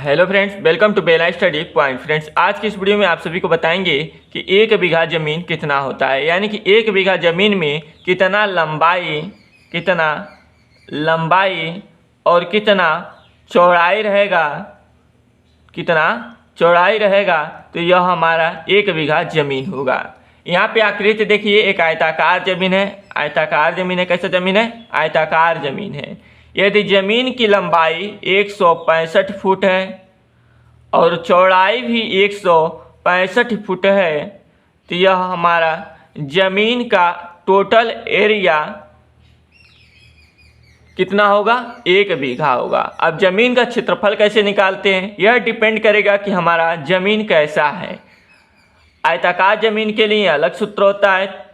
Hello friends, welcome to Bela study point. Friends, आज की इस वीडियो में आप सभी को बताएंगे कि एक बीघा ज़मीन कितना होता है, यानी कि एक बीघा ज़मीन में कितना लंबाई और कितना चौड़ाई रहेगा तो यह हमारा एक बीघा ज़मीन होगा। यहाँ पे आकृति देखिए, एक आयताकार ज़मीन है। कैसा ज़मीन है? आयताकार ज़मीन है। यदि ज़मीन की लंबाई 165 फुट है और चौड़ाई भी 165 फुट है तो यह हमारा ज़मीन का टोटल एरिया कितना होगा? एक बीघा होगा। अब ज़मीन का क्षेत्रफल कैसे निकालते हैं, यह डिपेंड करेगा कि हमारा ज़मीन कैसा है। आयताकार ज़मीन के लिए अलग सूत्र होता है,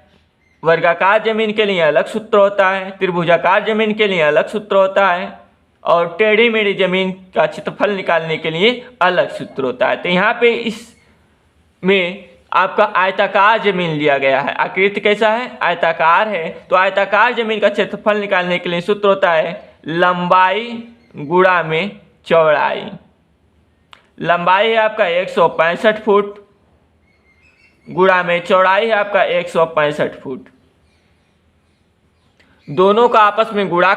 वर्गाकार ज़मीन के लिए अलग सूत्र होता है, त्रिभुजाकार ज़मीन के लिए अलग सूत्र होता है और टेढ़ी मेढ़ी ज़मीन का क्षेत्रफल निकालने के लिए अलग सूत्र होता है। तो यहाँ पे इसमें आपका आयताकार ज़मीन लिया गया है। आकृति कैसा है? आयताकार है। तो आयताकार ज़मीन का क्षेत्रफल निकालने के लिए सूत्र होता है लंबाई गुणा में चौड़ाई। लंबाई है आपका 165 फुट गुणा में चौड़ाई है आपका 165 फुट। दोनों का आपस में गुणा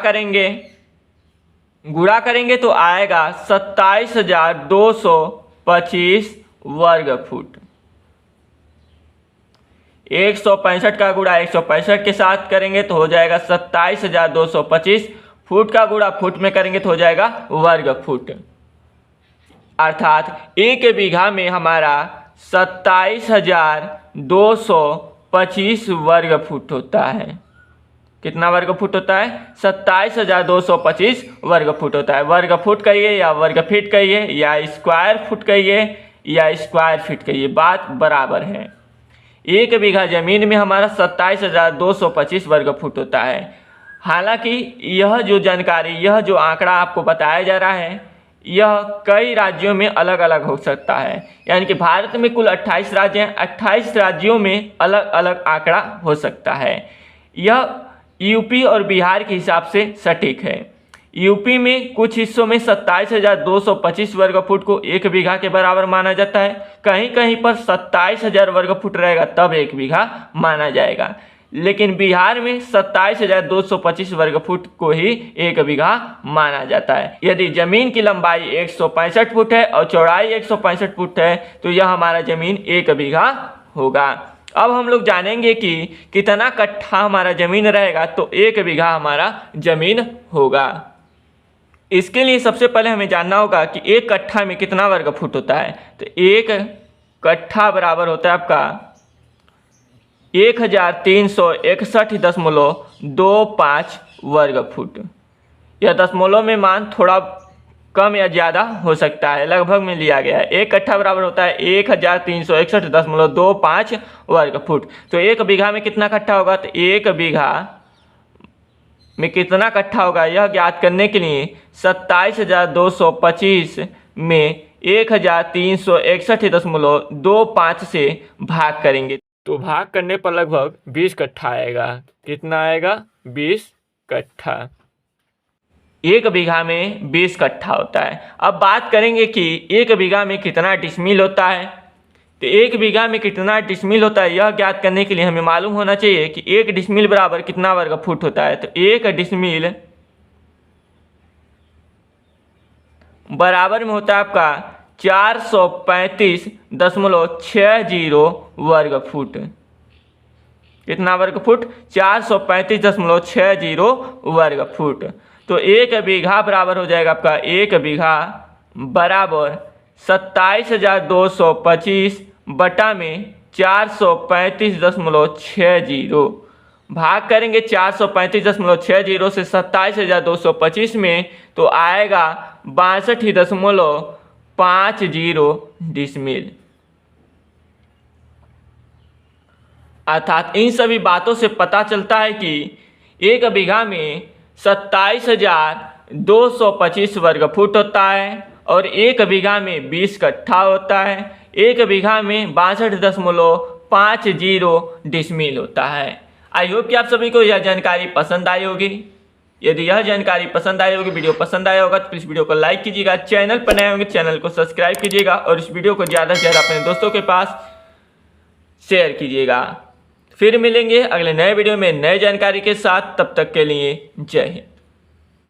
करेंगे तो आएगा 27,225 वर्ग फुट। 165 का गुणा 165 के साथ करेंगे तो हो जाएगा 27,225। फुट का गुणा फुट में करेंगे तो हो जाएगा वर्ग फुट। अर्थात एक बीघा में हमारा 27,225 वर्ग फुट होता है। कितना वर्ग फुट होता है? 27,225 वर्ग फुट होता है। वर्ग फुट कहिए या वर्ग फीट कहिए या स्क्वायर फुट कहिए या स्क्वायर फीट कहिए, बात बराबर है। एक बीघा ज़मीन में हमारा 27,225 वर्ग फुट होता है। हालांकि यह जो आंकड़ा आपको बताया जा रहा है यह कई राज्यों में अलग अलग हो सकता है। यानी कि भारत में कुल 28 राज्य हैं, 28 राज्यों में अलग अलग आंकड़ा हो सकता है। यह यूपी और बिहार के हिसाब से सटीक है। यूपी में कुछ हिस्सों में 27,225 वर्ग फुट को एक बीघा के बराबर माना जाता है। कहीं कहीं पर 27,000 वर्ग फुट रहेगा तब एक बीघा माना जाएगा। लेकिन बिहार में 27,225 वर्ग फुट को ही एक बीघा माना जाता है। यदि ज़मीन की लंबाई 165 फुट है और चौड़ाई 165 फुट है तो यह हमारा ज़मीन एक बीघा होगा। अब हम लोग जानेंगे कि कितना कट्ठा हमारा ज़मीन रहेगा तो एक बीघा हमारा ज़मीन होगा। इसके लिए सबसे पहले हमें जानना होगा कि एक कट्ठा में कितना वर्ग फुट होता है। तो एक कट्ठा बराबर होता है आपका 1361.25 वर्ग फुट। यह दशमलव में मान थोड़ा कम या ज़्यादा हो सकता है, लगभग में लिया गया है। एक कट्ठा बराबर होता है 1361.25 वर्ग फुट। तो एक बीघा में कितना कट्ठा होगा? तो एक बीघा में कितना कट्ठा होगा यह ज्ञात करने के लिए 27,225 में 1361.25 से भाग करेंगे तो भाग करने पर लगभग 20 कट्ठा आएगा। कितना आएगा? 20 कट्ठा। एक बीघा में 20 कट्ठा होता है। अब बात करेंगे कि एक बीघा में कितना डिसमिल होता है। तो एक बीघा में कितना डिसमिल होता है यह ज्ञात करने के लिए हमें मालूम होना चाहिए कि एक डिसमिल बराबर कितना वर्ग फुट होता है। तो एक डिसमिल बराबर में होता है आपका 435.60 वर्ग फुट। कितना वर्ग फुट? 435.60 वर्ग फुट। तो एक बीघा बराबर हो जाएगा आपका, एक बीघा बराबर 27,225 बटा में 435.60। भाग करेंगे 435.60 से 27,225 में तो आएगा 62.50 डिसमिल। अर्थात इन सभी बातों से पता चलता है कि एक बीघा में 27,225 वर्ग फुट होता है और एक बीघा में 20 कट्ठा होता है। एक बीघा में 62.50 डिसमिल होता है। आई होप कि आप सभी को यह जानकारी पसंद आई होगी। यदि यह जानकारी पसंद आई होगी, वीडियो पसंद आया होगा तो प्लीज़ वीडियो को लाइक कीजिएगा। चैनल पर नए होंगे चैनल को सब्सक्राइब कीजिएगा और इस वीडियो को ज़्यादा से ज़्यादा अपने दोस्तों के पास शेयर कीजिएगा। फिर मिलेंगे अगले नए वीडियो में नए जानकारी के साथ, तब तक के लिए जय हिंद।